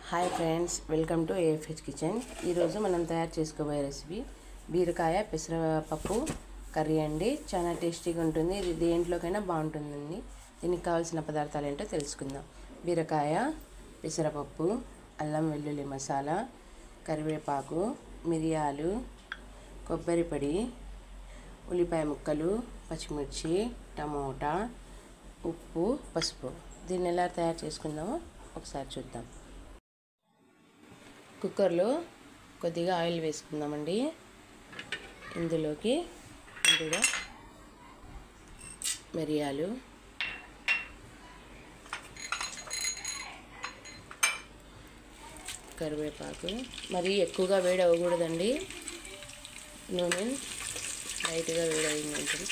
Hi friends, welcome to AFH kitchen. ఈరోజు మనం తయారు చేసుకోబోయే రెసిపీ బీరకాయ పెసరపప్పు కర్రీ అండి. చాలా టేస్టీగా ఉంటుంది. ఇది దేంట్లోకైనా బాగుంటుందండి. దీనికి కావాల్సిన పదార్థాలు ఏంటో తెలుసుకుందాం. బీరకాయ, పెసరపప్పు, అల్లం వెల్లుల్లి మసాలా, కరివేపాకు, మిరియాలు, కొబ్బరి పొడి, ఉల్లిపాయ ముక్కలు, పచ్చిమిర్చి, టమోటా, ఉప్పు, పసుపు. దీన్ని ఎలా తయారు చేసుకుందామో ఒకసారి చూద్దాం. కుక్కర్లో కొద్దిగా ఆయిల్ వేసుకుందామండి. ఇందులోకి ముందుగా మిరియాలు, కరివేపాకు, మరీ ఎక్కువగా వేడి అవ్వకూడదండి. నూనె లైట్గా వేడి ఉంటుంది.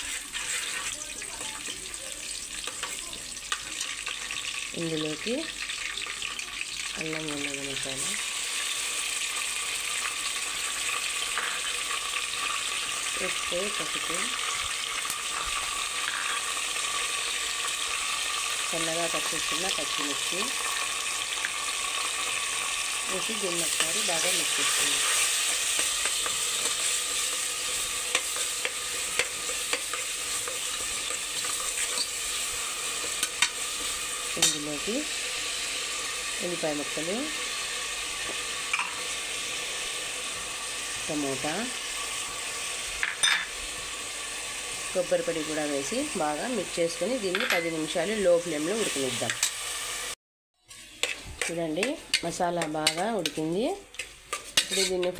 ఇందులోకి అల్లం వెల్లుల్లి మసాలా, ఉప్పు, పసుపు, సన్నగా కట్ చేసుకున్న పచ్చిమిర్చి వేసి దీన్ని ఒకసారి బాగా మిక్స్ చేసుకుందాం. ఇందులోకి ఉల్లిపాయ ముక్కలు, టమోటా, కొబ్బరి పొడి కూడా వేసి బాగా మిక్స్ చేసుకొని దీన్ని 10 నిమిషాలు లో ఫ్లేమ్లో ఉడకనిద్దాం. చూడండి, మసాలా బాగా ఉడికింది. ఇప్పుడు దీన్ని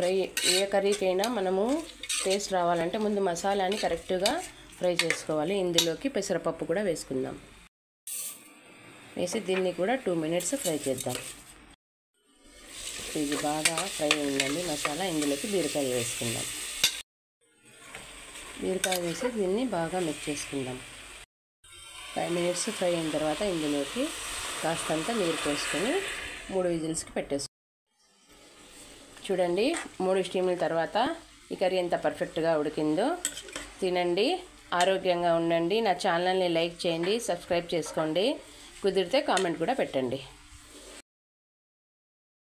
ఏ కర్రీకైనా మనము టేస్ట్ రావాలంటే ముందు మసాలాని కరెక్ట్గా ఫ్రై చేసుకోవాలి. ఇందులోకి పెసరపప్పు కూడా వేసుకుందాం. వేసి దీన్ని కూడా 2 మినిట్స్ ఫ్రై చేద్దాం. ఇది బాగా ఫ్రై అయిందండి మసాలా. ఇందులోకి బీరకాయ వేసుకుందాం. బీరకాయ వేసి దీన్ని బాగా మిక్స్ చేసుకుందాం. 5 మినిట్స్ ఫ్రై అయిన తర్వాత ఇందులోకి కాస్తంత నీరు పోసుకొని 3 విజిల్స్కి పెట్టేసుకుందాం. చూడండి, 3 స్టీముల తర్వాత ఈ కర్రీ ఎంత పర్ఫెక్ట్గా ఉడికిందో. తినండి, ఆరోగ్యంగా ఉండండి. నా ఛానల్ని లైక్ చేయండి, సబ్స్క్రైబ్ చేసుకోండి. కుదిరితే కామెంట్ కూడా పెట్టండి.